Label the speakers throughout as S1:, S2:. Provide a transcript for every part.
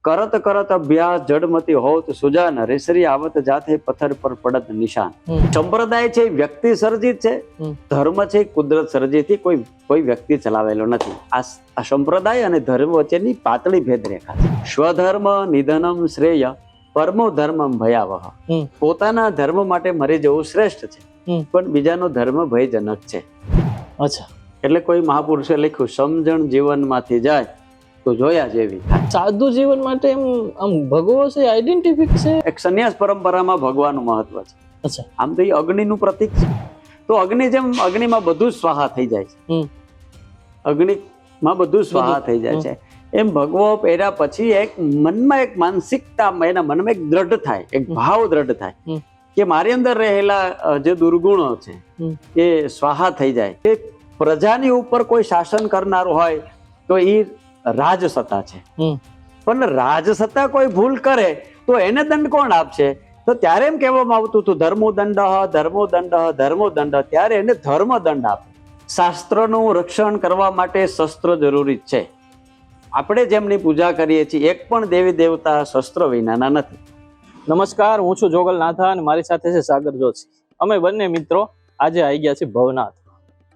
S1: કરત કરત અભ્યાસ જડમતી હોત સુજાન, રેસરી આવત જાતે પથ્થર પર પડત નિશાન. સંપ્રદાય છે વ્યક્તિ સર્જિત છે, ધર્મ છે કુદરત સર્જિત, કોઈ વ્યક્તિ ચલાવેલો નથી. આ સંપ્રદાય અને ધર્મ વચ્ચેની પાતળી ભેદરેખા છે. સ્વધર્મ નિધનમ શ્રેય, પરમો ધર્મમ ભયાવહ. પોતાના ધર્મ માટે મરી જવું શ્રેષ્ઠ છે, પણ બીજાનો ધર્મ ભયજનક છે.
S2: અચ્છા,
S1: એટલે કોઈ મહાપુરુષે લખ્યું, સમજણ જીવનમાંથી જાય તો જોયા જેવી થાય.
S2: સાદું જીવન માટે એમ આમ ભગવો છે, આઈડેન્ટિફિક છે.
S1: એક સંન્યાસ પરંપરામાં ભગવાનનું મહત્વ છે.
S2: અચ્છા,
S1: આમ તો એ અગ્નિનું પ્રતીક છે. તો અગ્નિમાં બધું જ સ્વાહા થઈ જાય છે. અગ્નિમાં બધું જ સ્વાહા થઈ જાય છે. એમ ભગવો પહેર્યા પછી એક મનમાં એક માનસિકતા, એના મનમાં એક દ્રઢ થાય, એક ભાવ દ્રઢ થાય કે મારી અંદર રહેલા જે દુર્ગુણો છે એ સ્વાહા થઈ જાય. એ પ્રજાની ઉપર કોઈ શાસન કરનાર હોય તો એ રાજસત્તા છે, પણ રાજસત્તા કોઈ ભૂલ કરે તો એને દંડ કોણ આપશે? તો ત્યારે એમ કહેવામાં આવતું હતું ધર્મોદંડ ધર્મોદંડ ધર્મોદંડ. ત્યારે એને ધર્મદંડ આપે. શાસ્ત્રનું રક્ષણ કરવા માટે શસ્ત્ર જરૂરી છે. આપણે જેમની પૂજા કરીએ છીએ એક પણ દેવી દેવતા શસ્ત્ર વિનાના નથી.
S2: નમસ્કાર, હું છું જોગલ નાથા અને મારી સાથે છે સાગર જોશી. અમે બંને મિત્રો આજે આવી ગયા છીએ ભવનાથ.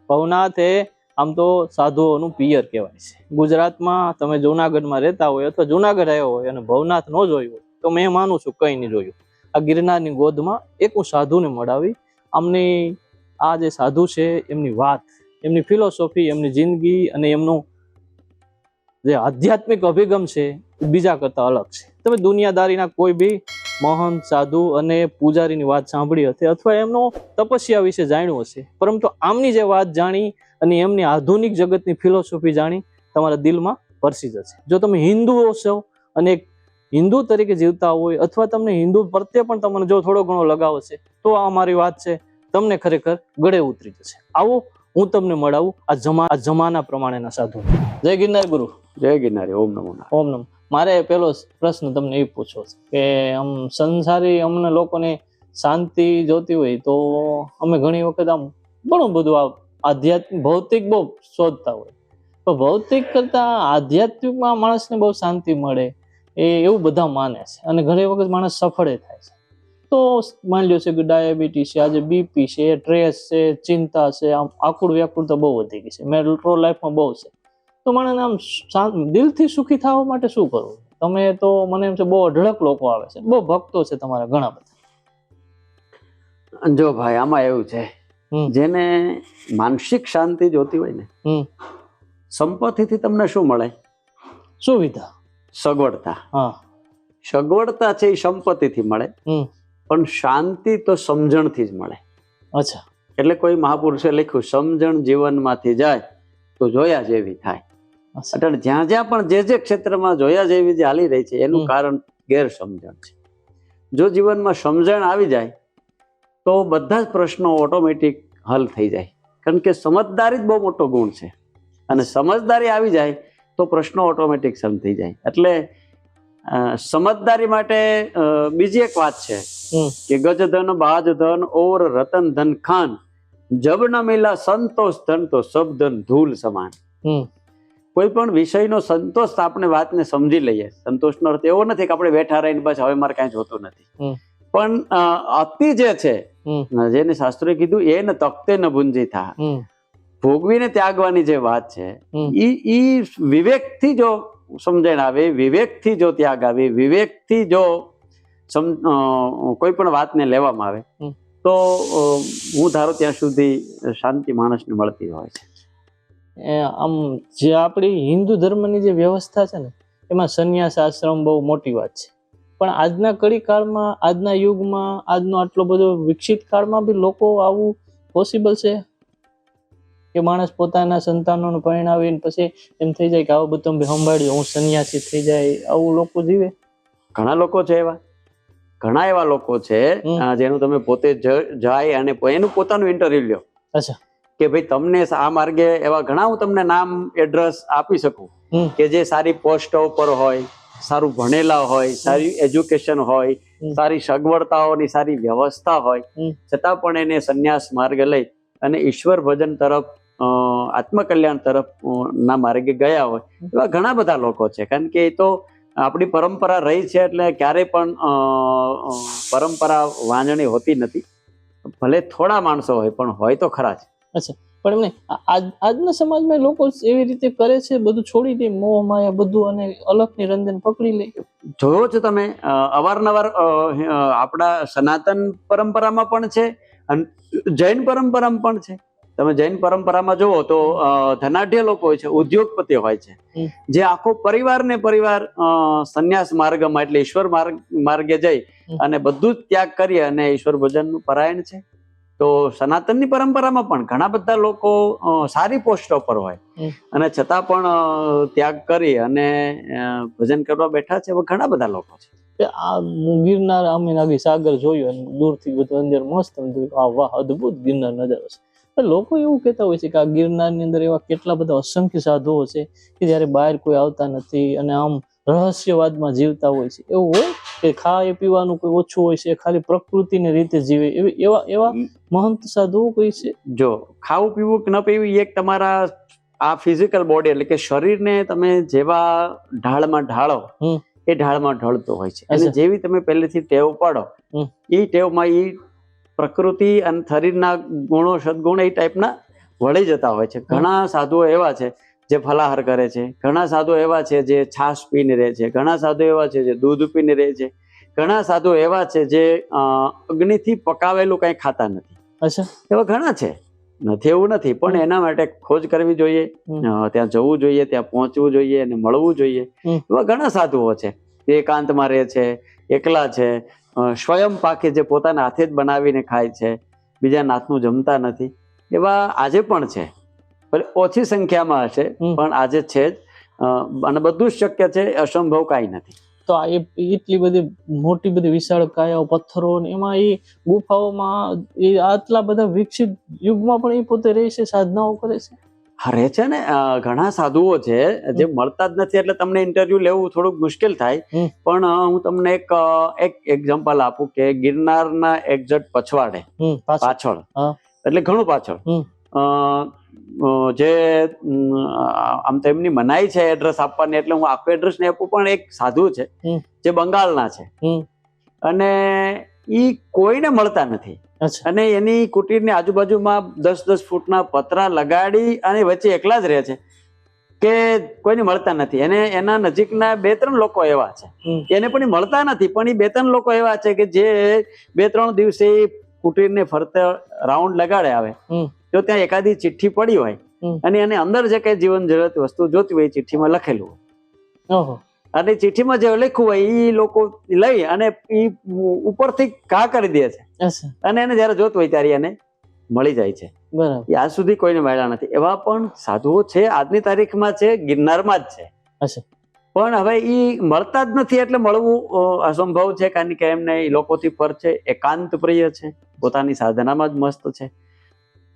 S2: ભવનાથ એ આમ તો સાધુઓનું પિયર કહેવાય છે. ગુજરાતમાં તમે જુનાગઢમાં રહેતા હોય અથવા જુનાગઢ આવ્યો હોય અને ભવનાથ ન જોયું હોય તો મેં માનું છું કંઈ નહીં જોયું. આ ગિરનારની ગોદમાં એક હું સાધુને મળાવી. આમની આ જે સાધુ છે એમની વાત, એમની ફિલોસોફી, એમની જિંદગી અને એમનું જે આધ્યાત્મિક અભિગમ છે એ બીજા કરતા અલગ છે. તમે દુનિયાદારીના કોઈ બી મહંત, સાધુ અને પૂજારીની વાત સાંભળી હશે અથવા એમનો તપસ્યા વિશે જાણ્યું હશે, પરંતુ આમની જે વાત જાણી અને એમની આધુનિક જગતની ફિલોસોફી જાણી તમારા દિલમાં પરસી જશે. જો તમે હિન્દુઓ છો અને એક હિન્દુ તરીકે જીવતા હોય અથવા તમને હિન્દુ પ્રત્યે પણ તમને જો થોડો ઘણો લગાવ હશે તો આ મારી વાત છે તમને ખરેખર ગળે ઉતરી જશે. આવો હું તમને મળાવું આ જમાના પ્રમાણેના સાધુ. જય ગિરનાર ગુરુ.
S1: જય ગિરનારી. ઓમ નમો નારાયણ.
S2: ઓમ નમ. મારે પેલો પ્રશ્ન તમને એ પૂછવો છે કે આમ સંસારી અમને લોકોને શાંતિ જોતી હોય તો અમે ઘણી વખત આમ ઘણું બધું આધ્યાત્મિક ભૌતિક બહુ શોધતા હોય, તો ભૌતિક કરતા આધ્યાત્મિકમાં માણસને બહુ શાંતિ મળે એવું બધા માને છે અને ઘણી વખત માણસ સફળ થાય છે. તો માની લ્યો છે કે ડાયાબિટીસ છે, આજે બીપી છે, સ્ટ્રેસ છે, ચિંતા છે, આમ આકુળ વ્યાકુળતા બહુ વધી ગઈ છે, મેટ્રો લાઈફમાં બહુ છે. તો માણસને આમ દિલથી સુખી થવા માટે શું કરવું? તમે તો મને એમ છે બહુ અઢળક લોકો આવે છે, બહુ ભક્તો છે તમારા ઘણા બધા.
S1: જો ભાઈ, આમાં એવું છે, જેને માનસિક શાંતિ જોતી હોય ને, સંપત્તિથી તમને શું મળે?
S2: સુવિધા,
S1: સગવડતા.
S2: હા,
S1: સગવડતા છે એ સંપત્તિથી મળે, પણ શાંતિ તો સમજણથી જ મળે.
S2: અચ્છા,
S1: એટલે કોઈ મહાપુરુષે લખ્યું, સમજણ જીવનમાંથી જાય તો જોયા જેવી થાય. એટલે જ્યાં જ્યાં પણ જે ક્ષેત્રમાં જોયા જેવી જે હાલી રહી છે એનું કારણ ગેરસમજણ છે. જો જીવનમાં સમજણ આવી જાય તો બધા જ પ્રશ્નો ઓટોમેટિક હલ થઈ જાય, કારણ કે સમજદારી જ બહુ મોટો ગુણ છે અને સમજદારી આવી જાય તો પ્રશ્નો ઓટોમેટિક સમ થઈ જાય. એટલે સમજદારી માટે બીજી એક વાત છે કે ગજધન બાજધન ઓર રતન ધન ખાન, જબ ન મિલા સંતોષ ધન તો સબ ધન ધૂલ સમાન. કોઈ પણ વિષયનો સંતોષ આપણે વાતને સમજી લઈએ. સંતોષનો અર્થ એવો નથી કે આપણે બેઠા રહીને બસ હવે મારે કાંઈ જોતું નથી, પણ અતિ જે છે જેને શાસ્ત્રોએ કીધું એ ન તખતે ન ભુંજી થા, ભોગવીને ત્યાગવાની જે વાત છે ઈ વિવેકથી જો સમજણ આવે, વિવેકથી જો ત્યાગ આવે, વિવેકથી જો કોઈ પણ વાતને લેવામાં આવે તો હું ધારો ત્યાં સુધી શાંતિ માણસને મળતી હોય છે.
S2: આમ જે આપણી હિન્દુ ધર્મની જે વ્યવસ્થા છે ને એમાં સંન્યાસ આશ્રમ બહુ મોટી વાત છે, પણ આજના કડી કાળમાં, આજના યુગમાં, આજનો આટલો બધો વિકસિત કાળમાં બી લોકો આવું પોસિબલ છે કે માણસ પોતાના સંતાનોને પરણાવીને પછી એમ થઈ જાય કે આવું બધું સંભાળ્યું હું સંન્યાસી થઈ જાય, આવું લોકો જીવે?
S1: ઘણા લોકો છે એવા, ઘણા એવા લોકો છે જેનું તમે પોતે જાય અને એનું પોતાનું ઇન્ટરવ્યુ લ્યો.
S2: અચ્છા,
S1: કે ભાઈ તમને આ માર્ગે એવા ઘણા હું તમને નામ એડ્રેસ આપી શકું કે જે સારી પોસ્ટ ઉપર હોય, સારું ભણેલા હોય, સારી એજ્યુકેશન હોય, સારી સગવડતાઓની સારી વ્યવસ્થા હોય, છતાં પણ એને સંન્યાસ માર્ગે લઈ અને ઈશ્વર ભજન તરફ, આત્મકલ્યાણ તરફ ના માર્ગે ગયા હોય એવા ઘણા બધા લોકો છે. કારણ કે એ તો આપણી પરંપરા રહી છે એટલે ક્યારેય પણ પરંપરા વાંજણી હોતી નથી. ભલે થોડા માણસો હોય પણ હોય તો ખરા જ.
S2: અચ્છા, પણ એમને આજના સમાજમાં લોકો એવી રીતે કરે છે, બધું છોડી દે, મોહ માયા બધું, અને અલગની રંજન પકડી લે.
S1: જોયો છો તમે અવારનવાર આપણા સનાતન પરંપરામાં પણ છે અને જૈન પરંપરામાં પણ છે. તમે જૈન પરંપરામાં જુઓ તો ધનાઢ્ય લોકો હોય છે, ઉદ્યોગપતિ હોય છે, જે આખો પરિવાર સંન્યાસ માર્ગમાં એટલે ઈશ્વર માર્ગે જઈ અને બધું જ ત્યાગ કરી અને ઈશ્વર ભજનનું પરાયણ છે. તો સનાતનની પરંપરામાં પણ ઘણા બધા લોકો સારી પોસ્ટો પર હોય અને છતાં પણ ત્યાગ કરી અને ભજન કરવા બેઠા છે. ઘણા બધા લોકો છે.
S2: આ ગિરનાર અમે નાગી સાગર જોયું અને દૂરથી બધું અંદર મસ્ત, વાહ અદભુત ગિરનાર નજારો છે. લોકો એવું કહેતા હોય છે કે આ ગિરનારની અંદર એવા કેટલા બધા અસંખ્ય સાધુઓ છે કે જયારે બહાર કોઈ આવતા નથી અને આમ રહસ્યવાદમાં જીવતા હોય છે. એવું હોય કે ખાવા પીવાનું કોઈ ઓછું હોય છે, ખાલી પ્રકૃતિની રીતે જીવે, એવા મહંત સાધુઓ કોઈ છે?
S1: જો ખાવું પીવું કે ન પીવું એક તમારા આ ફિઝિકલ બોડી એટલે કે શરીરને તમે જેવા ઢાળમાં ઢાળો એ ઢાળમાં ઢળતો હોય છે. અને જેવી તમે પહેલેથી ટેવ પાડો એ ટેવમાં એ પ્રકૃતિ અને શરીરના ગુણો સદગુણો એ ટાઈપના વળી જતા હોય છે. ઘણા સાધુઓ એવા છે જે ફલાહાર કરે છે, ઘણા સાધુઓ એવા છે જે છાશ પીને રહે છે, ઘણા સાધુઓ એવા છે જે દૂધ પીને રહે છે, ઘણા સાધુઓ એવા છે જે અગ્નિથી પકાવેલું કંઈ ખાતા નથી. એવા ઘણા છે, નથી એવું નથી, પણ એના માટે ખોજ કરવી જોઈએ, ત્યાં જવું જોઈએ, ત્યાં પહોંચવું જોઈએ અને મળવું જોઈએ. એવા ઘણા સાધુઓ છે જે એકાંતમાં રહે છે, એકલા છે, સ્વયં પાકે જે પોતાના હાથે જ બનાવીને ખાય છે, બીજાના હાથનું જમતા નથી. એવા આજે પણ છે, ઓછી સંખ્યામાં હશે પણ આજે છે જ. અને બધું જ શક્ય છે, અસંભવ કાંઈ નથી.
S2: તો આ એટલી બધી મોટી બધી વિશાળ કાયાઓ, પથ્થરો, એમાં એ ગુફાઓમાં એ આટલા બધા વિકસિત યુગમાં પણ એ પોતે રહે છે, સાધનાઓ કરે છે.
S1: રહે છે ને. ઘણા સાધુઓ છે જે મળતા જ નથી એટલે તમને ઇન્ટરવ્યુ લેવું થોડુંક મુશ્કેલ થાય. પણ હું તમને એક એક્ઝામ્પલ આપું કે ગિરનારના એક્ઝેક્ટ પછવાડે પાછળ એટલે ઘણું પાછળ જે આમ તો એમની મનાઈ છે એડ્રેસ આપવાની, એટલે હું આખું એડ્રેસ નહીં આપું, પણ એક સાધુ છે જે બંગાળના છે અને ઈ કોઈને મળતા નથી. અને એની કુટીરની આજુબાજુમાં 10-10 ફૂટના પતરા લગાડી અને વચ્ચે એકલા જ રહે છે કે કોઈને મળતા નથી. એને એના નજીકના 2-3 લોકો એવા છે એને પણ મળતા નથી, પણ એ 2-3 લોકો એવા છે કે જે 2-3 દિવસે કુટીરને ફરતે રાઉન્ડ લગાડે આવે તો ત્યાં એકાદી ચિઠ્ઠી પડી હોય અને એને અંદર જે કઈ જીવન જરૂરિયાત વસ્તુ જોતી હોય ચિઠ્ઠીમાં લખેલું હોય અને ચિઠ્ઠીમાં જે લખ્યું હોય એ લોકો લઈ અને એ ઉપરથી ઘા કરી દે છે અને એને જયારે જોતું હોય ત્યારે એને મળી જાય છે. આજ સુધી કોઈને મળ્યા નથી. એવા પણ સાધુઓ છે, આજની તારીખમાં છે, ગિરનારમાં જ છે, પણ હવે એ મળતા જ નથી એટલે મળવું અસંભવ છે. કારણ કે એમને એ લોકોથી પર છે, એકાંત પ્રિય છે, પોતાની સાધનામાં જ મસ્ત છે.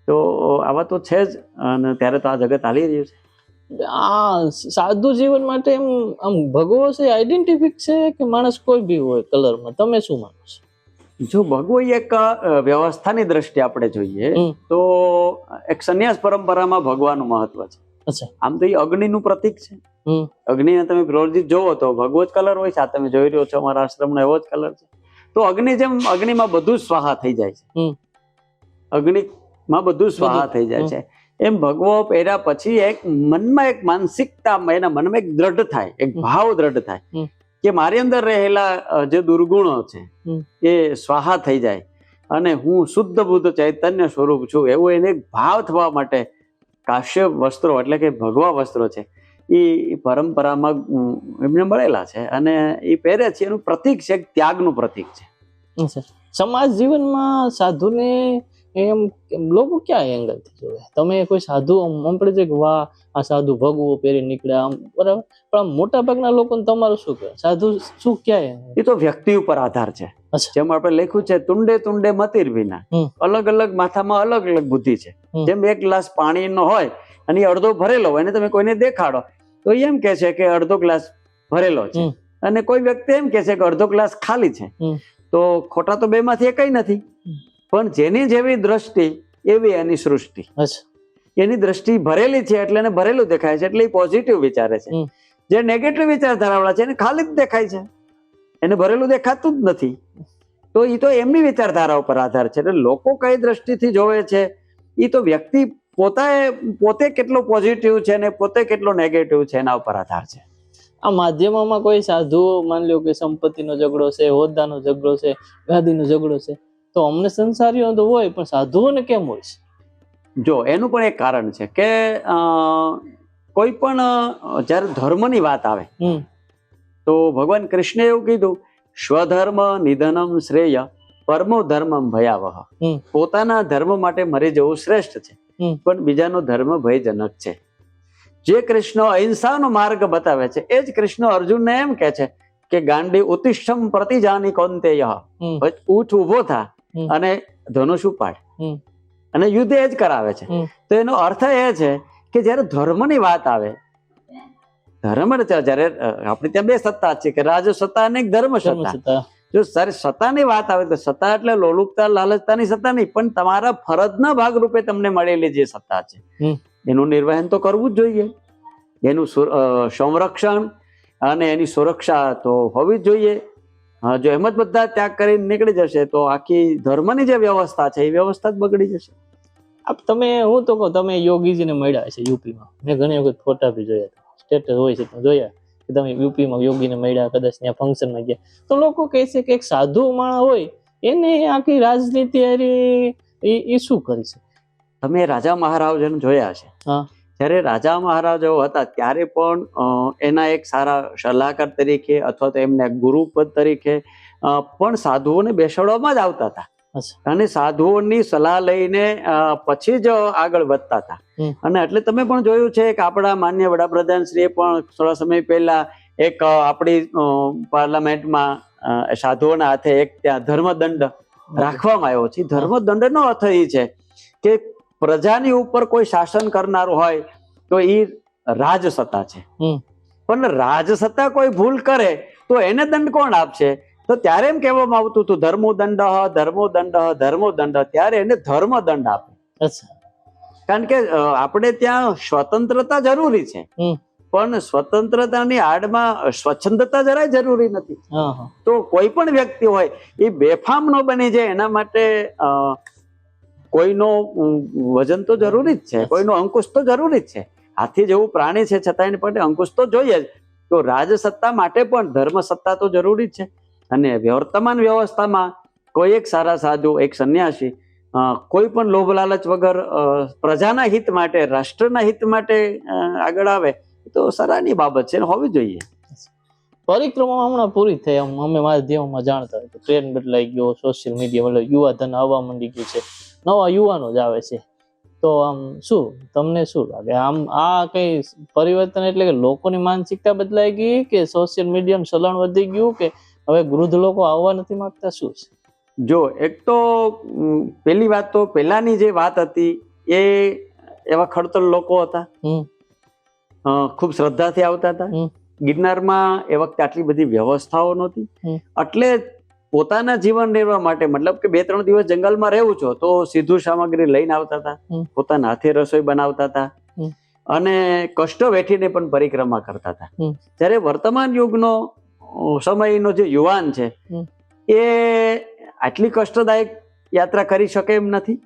S1: તો આવા તો છે જ, અને ત્યારે તો આ જગત હાલી રહ્યું છે.
S2: આ સાધુ જીવન માટે એમ આમ ભગવો છે આઈડેન્ટિફિક છે કે માણસ કોઈ બી હોય કલરમાં? તમે શું માનો છો?
S1: જો ભગવો એક વ્યવસ્થાની દ્રષ્ટિએ આપણે જોઈએ તો એક સંન્યાસ પરંપરામાં ભગવાનું મહત્વ છે. આમ તો એ અગ્નિનું પ્રતીક છે. અગ્નિને તમે પ્રોલજીત જોવો તો ભગવો જ કલર હોય છે. આ તમે જોઈ રહ્યો છો અમારા આશ્રમનો એવો જ કલર છે. તો અગ્નિમાં બધું જ સ્વાહા થઈ જાય છે, અગ્નિમાં બધું સ્વાહા થઈ જાય છે. એમ ભગવો પહેર્યા પછી એક મનમાં એક માનસિકતા, એના મનમાં એક દ્રઢ થાય, એક ભાવ દ્રઢ થાય કે મારી અંદર રહેલા જે દુર્ગુણો છે એ સ્વાહા થઈ જાય અને હું શુદ્ધ બુદ્ધ ચૈતન્ય સ્વરૂપ છું એવું એને એક ભાવ થવા માટે કાશ્યપ વસ્ત્રો એટલે કે ભગવા વસ્ત્રો છે એ પરંપરામાં એમને મળેલા છે અને એ પહેરે છે. એનું પ્રતીક છે, ત્યાગનું પ્રતીક છે.
S2: સમાજ જીવનમાં સાધુને એમ લોકો ક્યાં એંગલથી જોવે? તમે કોઈ સાધુ મળે છે કે વાહ આ સાધુ ભગવો પહેરી નીકળ્યા આમ, બરાબર, પણ મોટા ભાગના લોકોને તમારું શું કહે? સાધુ શું ક્યાં? એ
S1: તો વ્યક્તિ ઉપર આધાર છે. જેમ આપણે લખ્યું છે તુંડે તુંડે મતિર વિના, અલગ અલગ માથામાં અલગ અલગ બુદ્ધિ છે. જેમ એક ગ્લાસ પાણીનો હોય અને એ અડધો ભરેલો હોય અને તમે કોઈને દેખાડો તો એમ કે છે કે અડધો ગ્લાસ ભરેલો છે અને કોઈ વ્યક્તિ એમ કે છે કે અડધો ગ્લાસ ખાલી છે. તો ખોટા તો બેમાંથી એકઈ નથી, પણ જેની જેવી દ્રષ્ટિ એવી એની સૃષ્ટિ. એની દ્રષ્ટિ ભરેલી છે એટલે એને ભરેલું દેખાય છે એટલે એ પોઝિટિવ વિચારે છે. જે નેગેટિવ વિચારધારાવાળા છે એને ખાલી જ દેખાય છે, એને ભરેલું દેખાતું જ નથી. તો એ તો એમની વિચારધારા ઉપર આધાર છે. એટલે લોકો કઈ દ્રષ્ટિથી જોવે છે એ તો વ્યક્તિ પોતે કેટલો પોઝિટિવ છે ને પોતે કેટલો નેગેટિવ છે એના ઉપર આધાર છે.
S2: આ માધ્યમોમાં કોઈ સાધુઓ માની લો કે સંપત્તિનો ઝઘડો છે, હોદ્દાનો ઝઘડો છે, ગાદીનો ઝઘડો છે, તો અમને સંસારીઓ તો હોય પણ સાધુઓને કેમ હોય છે?
S1: જો એનું પણ એક કારણ છે કે કોઈ પણ જ્યારે ધર્મની વાત આવે તો ભગવાન કૃષ્ણે એવું કીધું, સ્વધર્મ નિધનમ શ્રેય પરમો ધર્મમ ભયાવહ. પોતાના ધર્મ માટે મરી જવું શ્રેષ્ઠ છે, પણ બીજાનો ધર્મ ભયજનક છે. જે કૃષ્ણ અહિંસાનો માર્ગ બતાવે છે એ જ કૃષ્ણ અર્જુનને એમ કે છે કે ગાંડી ઉતિષ્ઠમ પ્રતિજાની કૌંતેય, ઊઠ ઉભો થા અને ધનુષ ઉપાડ, અને યુદ્ધ એ જ કરાવે છે. તો એનો અર્થ એ છે કે જયારે ધર્મની વાત આવે, ધર્મ જયારે આપણે ત્યાં બે સત્તા છે કે રાજ સત્તા અને ધર્મ સત્તા. જો સત્તાની વાત આવે તો સત્તા એટલે લોલુપતા લાલચતાની સત્તા નહીં, પણ તમારા ફરજના ભાગરૂપે તમને મળેલી જે સત્તા છે એનું નિર્વહન તો કરવું જ જોઈએ, એનું સંરક્ષણ અને એની સુરક્ષા તો હોવી જ જોઈએ. જો એમ જ બધા ત્યાગ કરીને નીકળી જશે તો આખી ધર્મની જે વ્યવસ્થા છે એ વ્યવસ્થા જ બગડી જશે.
S2: તમે હું તો કહું, તમે યોગીજીને મળ્યા છે યુપીમાં, મેં ઘણી વખત ફોટા બી જોયા, સ્ટેટસ હોય છે જોયા કે તમે યુપીમાં યોગીને મળ્યા, કદાચ ત્યાં ફંક્શનમાં ગયા, તો લોકો કહે છે કે એક સાધુ માણસ હોય એને આખી રાજનીતિ એ શું કરી છે? તમે
S1: રાજા મહારાજાને જોયા છે. જ્યારે રાજા મહારાજાઓ હતા ત્યારે પણ એના એક સારા સલાહકાર તરીકે અથવા તો એમને ગુરુપદ તરીકે પણ સાધુઓને બેસાડવામાં જ આવતા હતા, અને સાધુઓની સલાહ લઈને પછી જ આગળ વધતા હતા. અને એટલે તમે પણ જોયું છે કે આપણા માન્ય વડાપ્રધાન શ્રીએ પણ થોડા સમય પહેલા એક આપણી પાર્લામેન્ટમાં સાધુઓના હાથે એક ત્યાં ધર્મદંડ રાખવામાં આવ્યો છે. ધર્મદંડનો અર્થ એ છે કે પ્રજાની ઉપર કોઈ શાસન કરનારું હોય તો એ રાજસત્તા છે, પણ રાજસત્તા કોઈ ભૂલ કરે તો એને દંડ કોણ આપશે? તો ત્યારે એમ કહેવામાં આવતું હતું ધર્મોદંડ ધર્મોદંડ ધર્મોદંડ, ત્યારે એને ધર્મદંડ આપે. કારણ કે આપણે ત્યાં સ્વતંત્રતા જરૂરી છે, પણ સ્વતંત્રતાની આડમાં સ્વચ્છંદતા જરાય જરૂરી નથી. તો કોઈ પણ વ્યક્તિ હોય એ બેફામ ન બની જાય એના માટે કોઈનો વજન તો જરૂરી જ છે, કોઈનો અંકુશ તો જરૂરી જ છે. હાથી જેવું પ્રાણી છે છતાં એને માટે અંકુશ તો જોઈએ જ. તો રાજસત્તા માટે પણ ધર્મ સત્તા તો જરૂરી જ છે. અને વર્તમાન વ્યવસ્થામાં કોઈ એક સારા સાધુ, એક સંન્યાસી કોઈ પણ લોભ લાલચ વગર પ્રજાના હિત માટે, રાષ્ટ્રના હિત માટે આગળ આવે તો સરાહનીય બાબત છે, હોવી જોઈએ.
S2: પરિક્રમા હમણાં પૂરી થઈ, અમે માધ્યમમાં જાણતા હોય, ટ્રેન્ડ બદલાઈ ગયો, સોશિયલ મીડિયા મતલબ યુવા ધન આવવા માંડી ગયું છે, નવા યુવાનો જ આવે છે. તો આમ શું તમને શું લાગે, આમ આ કઈ પરિવર્તન એટલે કે લોકોની માનસિકતા બદલાઈ ગઈ કે સોશિયલ મીડિયાનું ચલણ વધી ગયું કે હવે વૃદ્ધ લોકો આવવા નથી માંગતા, શું છે?
S1: જો એક તો પેલી વાત તો પેલાની જે વાત હતી એ એવા ખડતલ લોકો હતા, ખૂબ શ્રદ્ધાથી આવતા હતા. ગિરનારમાં એ વખતે આટલી બધી વ્યવસ્થાઓ નહોતી, એટલે પોતાના જીવન નિર્વાહ માટે મતલબ કે 2-3 દિવસ જંગલમાં રહેવું છો તો સીધું સામગ્રી લઈને આવતા હતા, પોતાના હાથે રસોઈ બનાવતા હતા અને કષ્ટ વેઠીને પણ પરિક્રમા કરતા હતા. જ્યારે વર્તમાન યુગનો સમયનો જે યુવાન છે એ આટલી કષ્ટદાયક યાત્રા કરી શકે એમ નથી,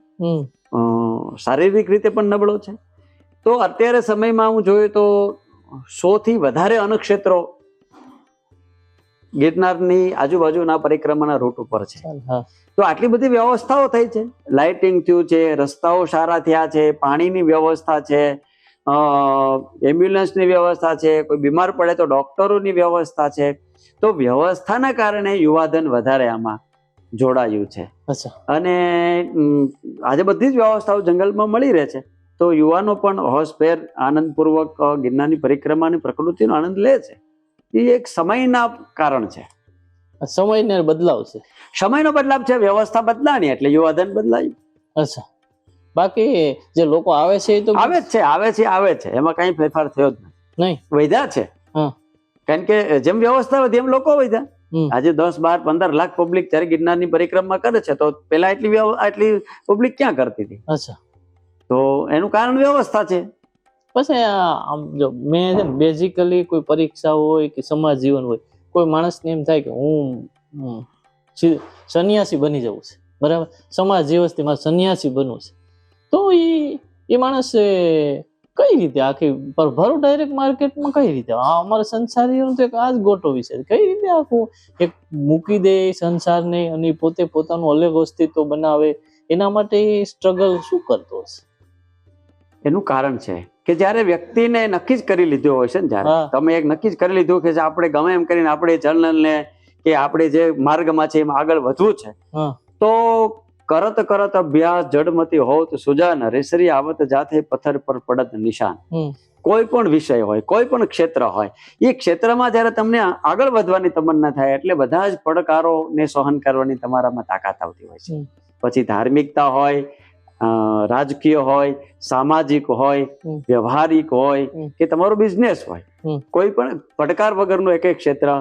S1: શારીરિક રીતે પણ નબળો છે. તો અત્યારે સમયમાં હું જોયું તો 100 થી વધારે અન્નક્ષેત્રો ગિરનારની આજુબાજુના પરિક્રમાના રૂટ ઉપર છે. તો આટલી બધી વ્યવસ્થાઓ થઈ છે, લાઇટિંગ થયું છે, રસ્તાઓ સારા થયા છે, પાણીની વ્યવસ્થા છે, એમ્બ્યુલન્સની વ્યવસ્થા છે, કોઈ બીમાર પડે તો ડોક્ટરોની વ્યવસ્થા છે. તો વ્યવસ્થાના કારણે યુવાધન વધારે આમાં જોડાયું છે. અને આજે બધી જ વ્યવસ્થાઓ જંગલમાં મળી રહે છે, તો યુવાનો પણ હોશભેર આનંદપૂર્વક ગિરનારની પરિક્રમાની પ્રકૃતિનો આનંદ લે છે. એ એક સમયના કારણ છે,
S2: સમયનો બદલાવ છે,
S1: સમયનો બદલાવ છે, વ્યવસ્થા બદલાણી એટલે યુવાધન બદલાયું.
S2: અચ્છા, બાકી જે લોકો આવે છે એ તો
S1: આવે છે, એમાં કઈ ફેરફાર થયો જ નહીં, વધ્યા છે. કારણ કે જેમ વ્યવસ્થા વધી એમ લોકો વધ્યા. આજે 10-12-15 લાખ પબ્લિક જયારે ગિરનારની પરિક્રમા કરે છે તો પેલા આટલી પબ્લિક ક્યાં કરતી હતી? તો એનું કારણ વ્યવસ્થા છે.
S2: પછી આમ જો મેં છે ને બેઝિકલી કોઈ પરીક્ષા હોય કે સમાજ જીવન હોય, કોઈ માણસને એમ થાય કે હું સંન્યાસી બની જવું છે, બરાબર, સમાજ જીવનથી મારે સંન્યાસી બનવું છે, તો એ માણસ કઈ રીતે આખી ભરો ડાયરેક્ટ માર્કેટમાં કઈ રીતે? અમારા સંસારીઓનો તો એક આ જ ગોટો વિષય છે, કઈ રીતે આખું એક મૂકી દે સંસારને અને પોતે પોતાનું અલગ અસ્તિત્વ બનાવે, એના માટે સ્ટ્રગલ શું કરતો હશે?
S1: એનું કારણ છે કે જ્યારે વ્યક્તિને નક્કી જ કરી લીધું હોય છે ને, જ્યારે તમે એક નક્કી જ કરી લીધું કે આપણે ગમે એમ કરીને આપણે જર્નલને કે આપણે જે માર્ગમાં છે એમાં આગળ વધવું છે, તો કરત કરત અભ્યાસ જડમતી હોત સુજાન, રેસરી આવત જાતે પથ્થર પર પડત નિશાન. કોઈ પણ વિષય હોય, કોઈ પણ ક્ષેત્ર હોય, એ ક્ષેત્રમાં જ્યારે તમને આગળ વધવાની તમન્ના થાય એટલે બધા જ પડકારોને સહન કરવાની તમારામાં તાકાત આવતી હોય છે. પછી ધાર્મિકતા હોય, રાજકીય હોય, સામાજિક હોય, વ્યવહારિક હોય કે તમારો બિઝનેસ હોય, કોઈ પણ પડકાર વગરનું એક ક્ષેત્ર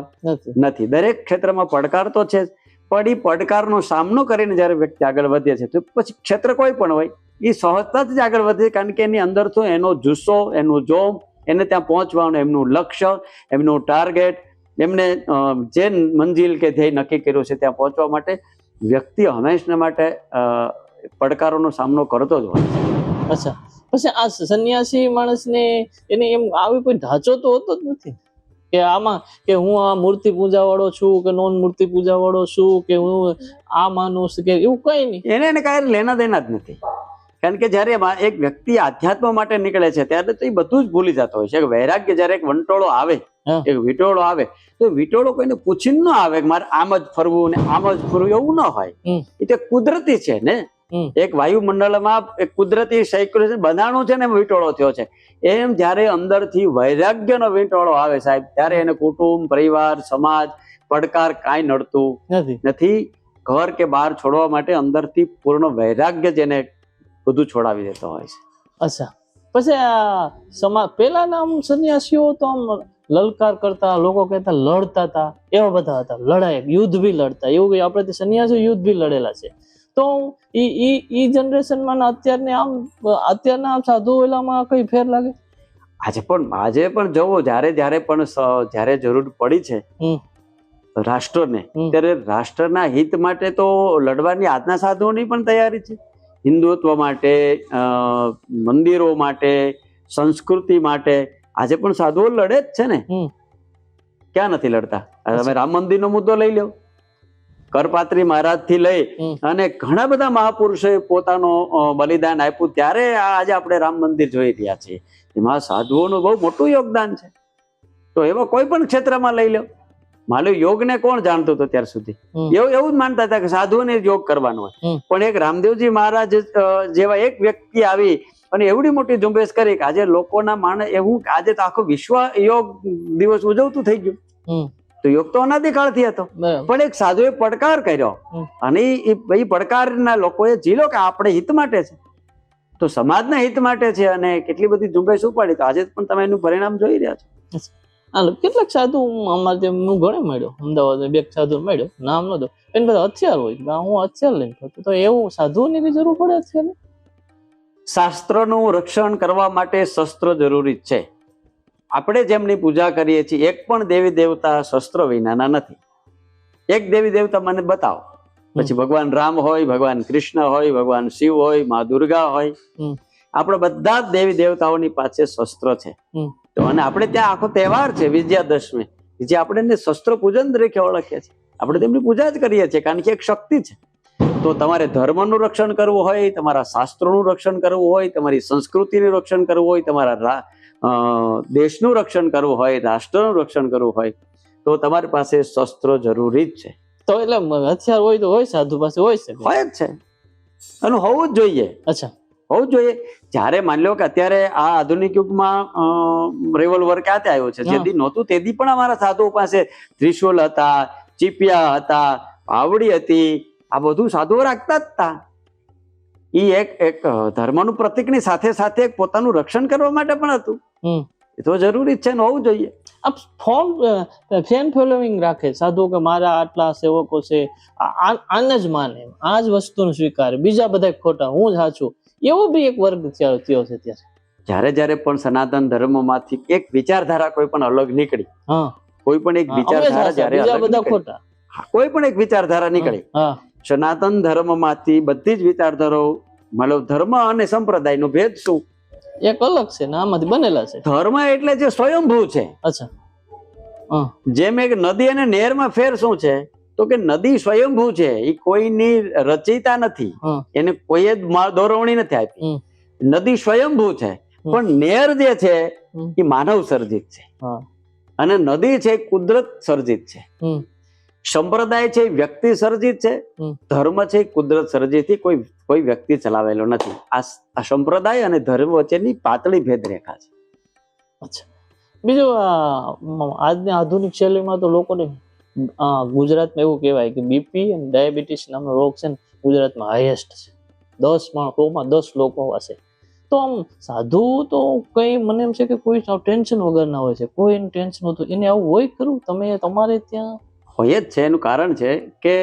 S1: નથી. દરેક ક્ષેત્રમાં પડકાર તો છે, પણ એ પડકારનો સામનો કરીને જ્યારે વ્યક્તિ આગળ વધે છે તો પછી ક્ષેત્ર કોઈ પણ હોય એ સહજતાથી જ આગળ વધે, કારણ કે એની અંદર તો એનો જુસ્સો, એનું જોમ, એને ત્યાં પહોંચવાનું એમનું લક્ષ્ય, એમનું ટાર્ગેટ, એમને જે મંજિલ કે ધ્યેય નક્કી કર્યું છે ત્યાં પહોંચવા માટે વ્યક્તિ હંમેશા માટે પડકારોનો સામનો કરતો જ હોય છે.
S2: અચ્છા, પછી આ સંન્યાસી માણસને એને એમ આવી કોઈ ઢાંચો તો હોતો જ નથી કે આમાં કે હું આ મૂર્તિ પૂજા વાળો છું કે નોન મૂર્તિ પૂજા વાળો છું કે હું આ માનું છું કે એવું કઈ નહીં, એને
S1: કઈ લેના દેના જ નથી. કારણ કે જયારે એક વ્યક્તિ આધ્યાત્મ માટે નીકળે છે ત્યારે તો એ બધું જ ભૂલી જતો હોય છે. વૈરાગ્ય જયારે એક વંટોળો આવે, એક વિટોળો આવે, તો વિટોળો કોઈને પૂછીને ન આવે કે મારે આમ જ ફરવું ને આમ જ ફરવું, એવું ન હોય. એ તો કુદરતી છે ને, એક વાયુમંડળમાં એક કુદરતી સાયક્યુલેશન બંધાણું છે ને, એમ વિટોળો થયો છે. એમ જયારે અંદરથી વૈરાગ્યનો વિટોળો આવે સાહેબ, ત્યારે એને કુટુંબ, પરિવાર, સમાજ, પડકાર કાંઈ નડતું નથી. ઘર કે બહાર છોડવા માટે અંદરથી પૂર્ણ વૈરાગ્ય જેને બધું છોડાવી દેતો હોય છે.
S2: અચ્છા, પછી આ સમાજ પેલાના આમ સંન્યાસીઓ તો આમ લલકાર કરતા, લોકો કહેતા લડતા હતા, એવા બધા હતા, લડાઈ યુદ્ધ બી લડતા, એવું આપણે સંન્યાસીઓ યુદ્ધ બી લડેલા છે. તો ઈ જનરેશનમાં અત્યારના સાધુ ઓલામાં કઈ ફેર લાગે?
S1: આજે પણ જવો, જ્યારે જરૂર પડી છે રાષ્ટ્રને, ત્યારે રાષ્ટ્રના હિત માટે તો લડવાની આજના સાધુઓની પણ તૈયારી છે. હિન્દુત્વ માટે, મંદિરો માટે, સંસ્કૃતિ માટે આજે પણ સાધુઓ લડે જ છે ને. ક્યાં નથી લડતા? તમે રામ મંદિરનો મુદ્દો લઈ લો, કરપાત્રી મહારાજ થી લઈ અને ઘણા બધા મહાપુરુષોએ પોતાનો બલિદાન આપ્યું, ત્યારે આજે આપણે રામ મંદિર જોઈ રહ્યા છીએ. એમાં સાધુઓનું બહુ મોટું યોગદાન છે. તો એવો કોઈ પણ ક્ષેત્રમાં લઈ લો, માનો યોગને કોણ જાણતું હતું ત્યાર સુધી? એવું જ માનતા હતા કે સાધુઓને યોગ કરવાનો હોય. પણ એક રામદેવજી મહારાજ જેવા એક વ્યક્તિ આવી અને એવડી મોટી ઝુંબેશ કરી કે આજે લોકોના માણસ એવું, આજે તો આખો વિશ્વ યોગ દિવસ ઉજવતું થઈ ગયું. તો યોગ તો અનાદિકાળથી હતો, પણ એક સાધુએ પડકાર કર્યો અને એ પડકારના લોકોએ ઝીલો કે આપણે હિત માટે છે, તો સમાજના હિત માટે છે, અને કેટલી બધી ઝુંબેશ ઉપાડી. તો આજે પણ તમે એનું પરિણામ જોઈ રહ્યા છો.
S2: કેટલાક સાધુ અમારે હું ઘણે મળ્યો, અમદાવાદ બે સાધુ મળ્યો, નામ નતો, એને બધા હથિયાર હોય, હું હથિયાર લઈને ફરતો. તો એવું સાધુઓની બી જરૂર પડે હથિયાર?
S1: શાસ્ત્રનું રક્ષણ કરવા માટે શસ્ત્ર જરૂરી છે. આપણે જેમની પૂજા કરીએ છીએ, એક પણ દેવી દેવતા શસ્ત્ર વિનાના નથી. એક દેવી દેવતા મને બતાવો, પછી ભગવાન રામ હોય, ભગવાન કૃષ્ણ હોય, ભગવાન શિવ હોય, મા દુર્ગા હોય, આપણે બધા જ દેવી દેવતાઓની પાસે શસ્ત્ર છે. તો અને આપણે ત્યાં આખો તહેવાર છે વિજયાદશમી, જે આપણે એને શસ્ત્ર પૂજન તરીકે ઓળખીએ છીએ. આપણે તેમની પૂજા જ કરીએ છીએ, કારણ કે એક શક્તિ છે. તો તમારે ધર્મનું રક્ષણ કરવું હોય, તમારા શાસ્ત્રોનું રક્ષણ કરવું હોય, તમારી સંસ્કૃતિનું રક્ષણ કરવું હોય, તમારા દેશનું રક્ષણ કરવું હોય, રાષ્ટ્રનું રક્ષણ કરવું હોય, તો તમારી પાસે શસ્ત્રો જરૂરી જ છે.
S2: તો એટલે હથિયાર હોય તો હોય, સાધુ પાસે હોય છે,
S1: હોય જ છે, અને હોવું જ જોઈએ.
S2: અચ્છા,
S1: હોવું જોઈએ. જ્યારે માની લો કે અત્યારે આ આધુનિક યુગમાં રિવોલ્વર ક્યાંથી આવ્યો છે? જેથી નહોતું તેથી પણ અમારા સાધુઓ પાસે ત્રિશુલ હતા, ચીપિયા હતા, પાવડી હતી, આ બધું સાધુઓ રાખતા જ હતા. એ એક ધર્મનું પ્રતીકની સાથે સાથે પોતાનું રક્ષણ કરવા માટે પણ હતું. એ તો જરૂરી જ છે ને, હોવું જોઈએ.
S2: ફેન ફોલોઈંગ રાખે સાધુ કે મારા આટલા સેવકો છે, આને જ માને, આ જ વસ્તુને સ્વીકારે, બીજા બધા ખોટા, હું જ સાચું, એવો બી એક વર્ગ થયો છે ત્યારે.
S1: જ્યારે જ્યારે પણ સનાતન ધર્મમાંથી એક વિચારધારા કોઈ પણ અલગ નીકળી,
S2: હા
S1: કોઈ પણ એક વિચારધારા જ્યારે
S2: બીજા
S1: અલગ
S2: બધા
S1: નીકળી,
S2: ખોટા.
S1: કોઈ પણ એક વિચારધારા નીકળી,
S2: હા
S1: સનાતન ધર્મમાંથી બધી જ વિચારધારાઓ, મતલબ ધર્મ અને સંપ્રદાયનો ભેદ શું?
S2: એક અલગ છે ને આમાંથી બનેલા છે.
S1: ધર્મ એટલે જે સ્વયંભૂ છે.
S2: અચ્છા. હા
S1: જેમ એક નદી અને નહેરમાં ફેર શું છે? તો કે નદી સ્વયંભૂ છે, એ કોઈની રચયિતા નથી,
S2: હા
S1: એને કોઈ જ દોરવણી નથી આપી.
S2: હમ.
S1: નદી સ્વયંભૂ છે,
S2: હમ.
S1: પણ નહેર જે છે
S2: હમ.
S1: એ માનવ સર્જિત છે,
S2: હા
S1: અને નદી છે એ કુદરત સર્જિત છે.
S2: હમ.
S1: સંપ્રદાય છે એ વ્યક્તિ સર્જિત છે,
S2: હમ.
S1: ધર્મ છે એ કુદરત સર્જિત, કોઈ વ્યક્તિ ચલાવેલો નથી. આ સંપ્રદાય અને ધર્મ વચ્ચેની પાતળી ભેદરેખા છે.
S2: અચ્છા. બીજું આજની આધુનિક શૈલીમાં તો લોકોને ગુજરાતમાં એવું કહેવાય કે બીપી અને ડાયાબિટીસ નામનો રોગ છે ને ગુજરાતમાં હાઈએસ્ટ છે. 10 માં 10 લોકો હશે. તો આમ સાધુ તો કઈ મને એમ છે કે કોઈ ટેન્શન વગરના હોય છે, કોઈ ટેન્શન હોતું, એને આવું હોય ખરું? તમારે ત્યાં
S1: હોય જ છે. એનું કારણ છે કે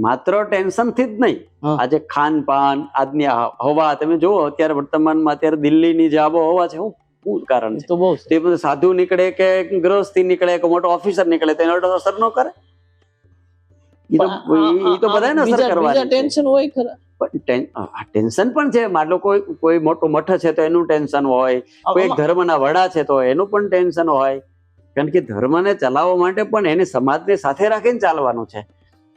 S1: માત્ર ટેન્શન થી જ નહીં,
S2: હા.
S1: આજે ખાનપાન, આજની હવા તમે જુઓ, અત્યારે વર્તમાનમાં અત્યારે દિલ્હીની જે આબોહવા છે, શું કારણ છે?
S2: તો બહુ
S1: તે બધું સાધુ નીકળે કે ગૃહસ્થી નીકળે કે મોટો ઓફિસર નીકળે તો એનો અસર ન કરે? એ તો બધાને અસર કરવાની છે.
S2: ટેન્શન હોય ખરા?
S1: ટેન્શન પણ છે. માનો લો કોઈ મોટો મઠ છે તો એનું ટેન્શન હોય, કોઈ એક ધર્મના વડા છે તો એનું પણ ટેન્શન હોય. કારણ કે ધર્મને ચલાવવા માટે પણ એને સમાજને સાથે રાખીને ચાલવાનું છે.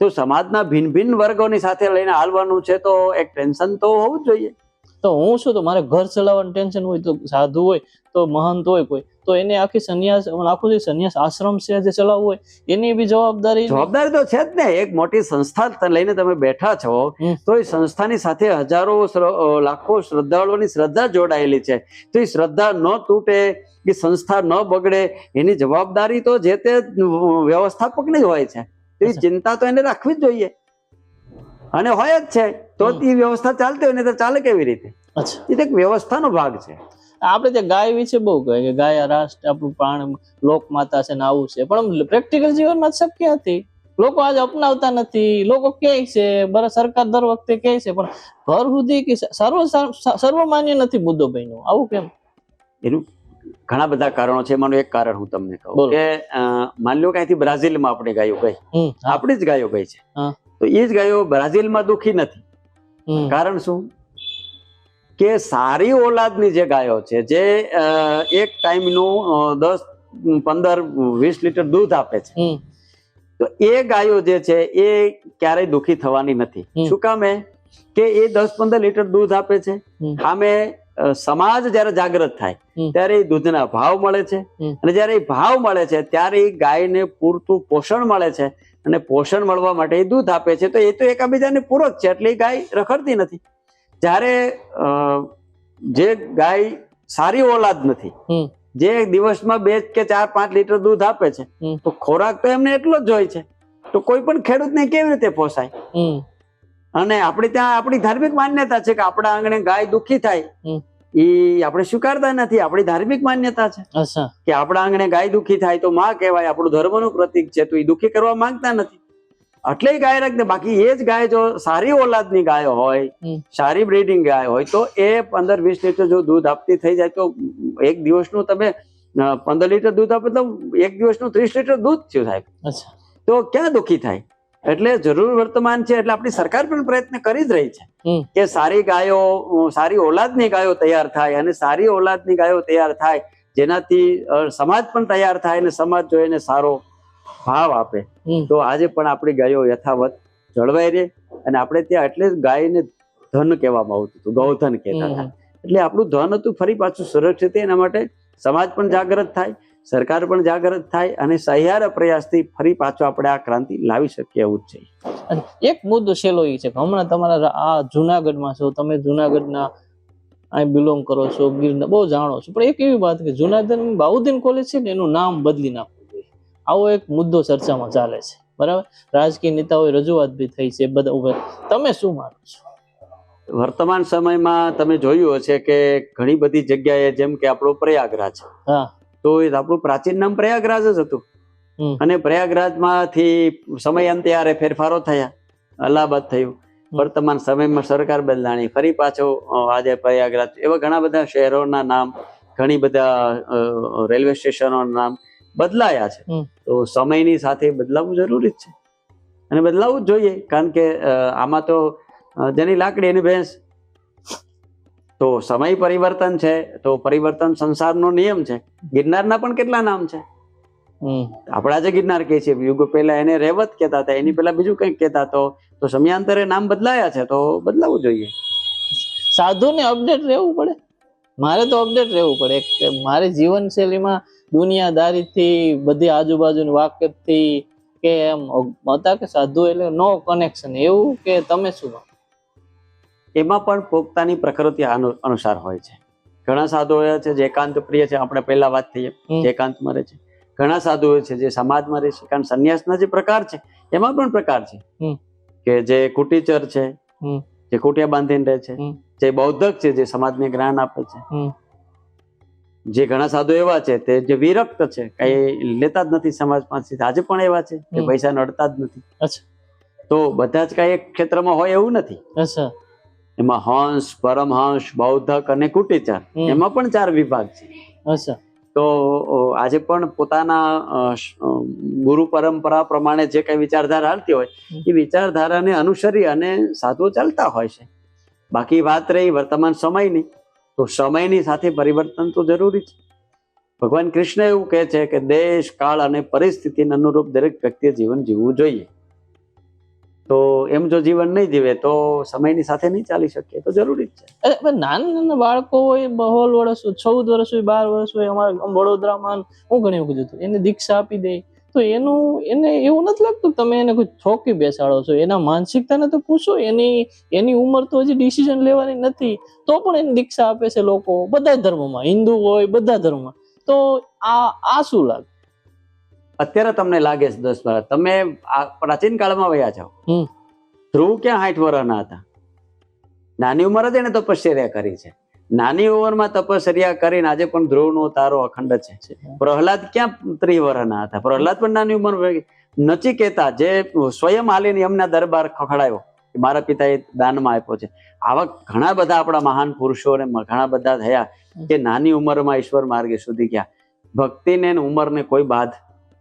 S1: તો સમાજના ભિન્ન ભિન્ન વર્ગોની સાથે લઈને હાલવાનું છે, તો એક ટેન્શન તો હોવું જ જોઈએ.
S2: તો હું શું, તો મારે ઘર ચલાવવાનું ટેન્શન હોય, તો સાધુ હોય તો મહંત હોય કોઈ, તો એને આખી આખું જે સંન્યાસ આશ્રમ છે જે ચલાવવું હોય, એની બી જવાબદારી
S1: તો છે જ ને. એક મોટી સંસ્થા લઈને તમે બેઠા છો, તો એ સંસ્થાની સાથે હજારો લાખો શ્રદ્ધાળુઓની શ્રદ્ધા જોડાયેલી છે. તો એ શ્રદ્ધા ન તૂટે, એ સંસ્થા ન બગડે, એની જવાબદારી તો જે તે વ્યવસ્થાપકની જ હોય છે. તો એ ચિંતા તો એને રાખવી જ જોઈએ, અને હોય જ છે. તો એ વ્યવસ્થા ચાલતી હોય ને તો ચાલે કેવી રીતે? એ તો એક વ્યવસ્થાનો ભાગ છે.
S2: આપણે ત્યાં ગાય વિશે બહુ કહે કે ગાય રાષ્ટ્ર, આપણું પ્રાણ, લોક માતા છે ને આવું છે, પણ પ્રેક્ટિકલ જીવનમાં શક્ય નથી. લોકો આજે અપનાવતા નથી. લોકો કહે છે, સરકાર દર વખતે કહે છે, પણ ઘર સુધી કે સર્વમાન્ય નથી મુદ્દો બન્યો. આવું કેમ? એનું
S1: ઘણા બધા કારણો છે. એમાંનું એક કારણ હું તમને કહું કે માની લો કે અહીંથી બ્રાઝિલમાં આપણે ગાયો ગઈ, આપણી જ ગાયો ગઈ છે, તો એ જ ગાયો બ્રાઝિલમાં દુખી નથી. કારણ શું? કે સારી ઓલાદની જે ગાયો છે, જે એક ટાઈમનું 10, 15, 20 લીટર દૂધ આપે છે, તો એ ગાયો જે છે એ ક્યારેય દુખી થવાની નથી. શું કામ? કે એ 10-15 લીટર દૂધ આપે છે. સામે સમાજ જયારે જાગૃત થાય ત્યારે એ દૂધના ભાવ મળે છે, અને જયારે એ ભાવ મળે છે ત્યારે એ ગાયને પૂરતું પોષણ મળે છે, અને પોષણ મળવા માટે એ દૂધ આપે છે. તો એ તો એકબીજાને પૂરક છે, એટલે એ ગાય રખડતી નથી. જ્યારે જે ગાય સારી ઓલાદ નથી, જે દિવસમાં 2 કે 4, 5 લીટર દૂધ આપે છે, તો ખોરાક તો એમને એટલો જ હોય છે. તો કોઈ પણ ખેડૂતને કેવી રીતે પોસાય? અને આપણે ત્યાં આપણી ધાર્મિક માન્યતા છે કે આપણા આંગણે ગાય દુખી થાય, એ આપણે સ્વીકારતા નથી. આપણી ધાર્મિક માન્યતા છે કે આપણા આંગણે ગાય દુખી થાય તો માં કહેવાય, આપણું ધર્મનું પ્રતીક છે, તો એ દુખી કરવા માંગતા નથી. એટલે ગાય રાખે. બાકી એ જ ગાય જો સારી ઓલાદની ગાય હોય, સારી બ્રીડિંગ ગાય હોય, તો એ 15-20 લીટર જો દૂધ આપતી થઈ જાય, તો એક દિવસનું તમે 15 લીટર દૂધ આપે તો એક દિવસનું 30 લીટર દૂધ થયું થાય, તો ક્યાં દુખી થાય? એટલે જરૂર વર્તમાન છે. એટલે આપણી સરકાર પણ પ્રયત્ન કરી જ રહી છે કે સારી ગાયો, સારી ઓલાદની ગાયો તૈયાર થાય, અને સારી ઓલાદની ગાયો તૈયાર થાય જેનાથી સમાજ પણ તૈયાર થાય, અને સમાજ જો એને સારો ભાવ આપે તો આજે પણ આપણી ગાયો યથાવત જળવાઈ રહે. અને આપણે ત્યાં એટલે ગાયને ધન કહેવામાં આવતું હતું, ગૌધન કહેતા હતા. એટલે આપણું ધન હતું ફરી પાછું સુરક્ષિત. એના માટે સમાજ પણ જાગૃત થાય, સરકાર પણ જાગૃત થાય, અને સહિયારા પ્રયાસથી ફરી પાછો આપણે આ ક્રાંતિ લાવી શકીએ એવું જ છે.
S2: એક મુદ્દો છેલ્લો એ છે કે હમણાં તમારા આ જુનાગઢમાં છો, તમે જુનાગઢના અહીં બિલોંગ કરો છો, ગીરના બહુ જાણો છો, પણ એક એવી વાત કે જુનાગઢ બાઉદ્દીન કોલેજ છે ને એનું નામ બદલી નાખવું જોઈએ, આવો એક મુદ્દો ચર્ચામાં ચાલે છે. બરાબર, રાજકીય નેતાઓએ રજૂઆત બી થઈ છે બધા. તમે શું માનો છો?
S1: વર્તમાન સમયમાં તમે જોયું હશે કે ઘણી બધી જગ્યાએ, જેમ કે આપણો પ્રયાગરાજ, તો આપણું પ્રાચીન નામ પ્રયાગરાજ જ હતું, અને પ્રયાગરાજમાંથી સમયાંતરે ફેરફારો થયા, અલ્હાબાદ થયું. વર્તમાન સમયમાં સરકાર બદલાણી, ફરી પાછો આજે પ્રયાગરાજ. એવા ઘણા બધા શહેરોના નામ ઘણી બધા રેલવે સ્ટેશનો નામ બદલાયા છે. તો સમયની સાથે બદલાવવું જરૂરી જ છે અને બદલાવવું જ જોઈએ, કારણ કે આમાં તો જેની લાકડી એની ભેંસ. તો સમય પરિવર્તન છે તો પરિવર્તન સંસારનો નિયમ છે. ગિરનારના પણ કેટલા નામ છે. આપણા જે ગિરનાર કહે છે, યુગ પહેલા એને રેવત કહેતા હતા, એની પહેલા બીજું કંઈક કહેતા. તો સમયાંતરે નામ બદલાયા છે તો બદલાવવું જોઈએ.
S2: સાધુને અપડેટ રહેવું પડે. મારે તો અપડેટ રહેવું પડે. મારી જીવનશૈલીમાં દુનિયાદારીથી, બધી આજુબાજુની વાકેફથી, કે એમ હતા કે સાધુ એટલે નો કનેક્શન, એવું કે તમે શું?
S1: એમાં પણ પોતાની પ્રકૃતિ અનુસાર હોય છે. ઘણા સાધુઓ એવા છે જે એકાંત પ્રિય છે, આપણે પહેલા વાત થઈએ, જે એકાંતમાં રહે છે. ઘણા સાધુઓ છે જે સમાજમાં રહે છે, કારણ સંન્યાસના જે પ્રકાર છે એમાં પણ પ્રકાર છે કે જે કુટીચર છે, જે કુટિયા બાંધીને રહે છે, જે બૌદ્ધક છે જે સમાજને જ્ઞાન આપે છે, જે ઘણા સાધુ એવા છે તે જે વિરક્ત છે, કઈ લેતા જ નથી સમાજમાંથી. આજે પણ એવા છે કે પૈસા નડતા જ નથી. તો બધા જ કઈ એક ક્ષેત્રમાં હોય એવું નથી. એમાં હંસ, પરમહંસ, બૌદ્ધક અને કુટીચર, એમાં પણ 4 વિભાગ છે. તો આજે પણ પોતાના ગુરુ પરંપરા પ્રમાણે જે કઈ વિચારધારા હાલતી હોય એ વિચારધારાને અનુસરી અને સાધુઓ ચાલતા હોય છે. બાકી વાત રહી વર્તમાન સમયની, તો સમયની સાથે પરિવર્તન તો જરૂરી છે. ભગવાન કૃષ્ણ એવું કહે છે કે દેશ, કાળ અને પરિસ્થિતિને અનુરૂપ દરેક વ્યક્તિએ જીવન જીવવું જોઈએ. તો એમ જો જીવન નહીં જીવે તો સમયની સાથે નહીં ચાલી શકીએ, તો જરૂરી જ છે.
S2: નાના નાના બાળકો હોય, 16 વર્ષ, 14 વર્ષ હોય, 12 વર્ષ હોય, અમારા વડોદરામાં હું ઘણી વખત જોતું, એને દીક્ષા આપી દે તો એને એવું નથી લાગતું તમે એને કોઈ થોકી બેસાડો છો? એના માનસિકતાને તો પૂછો. એની ઉંમર તો હજી ડિસિઝન લેવાની નથી, તો પણ એને દીક્ષા આપે છે લોકો, બધા ધર્મમાં, હિન્દુ હોય, બધા ધર્મમાં. તો આ શું લાગે?
S1: અત્યારે તમને લાગે છે 10-12, તમે પ્રાચીન કાળમાં વયા જાઓ. ધ્રુવ ક્યાં 60 વર્ષના હતા? નાની ઉંમર જ એને તપશ્ચર્યા કરી છે. નાની ઉંમરમાં તપશ્ચર્યા કરીને આજે પણ ધ્રુવનો તારો અખંડ છે. પ્રહલાદ ક્યાં 30 વર્ષના હતા? પ્રહલાદ પણ નાની ઉંમર. નચિકેતા જે સ્વયં હાલીને એમના દરબાર ખખડાયો, મારા પિતાએ દાનમાં આપ્યો છે. આવા ઘણા બધા આપણા મહાન પુરુષો અને ઘણા બધા થયા કે નાની ઉંમરમાં ઈશ્વર માર્ગે સુધી ગયા. ભક્તિને ઉંમરને કોઈ બાદ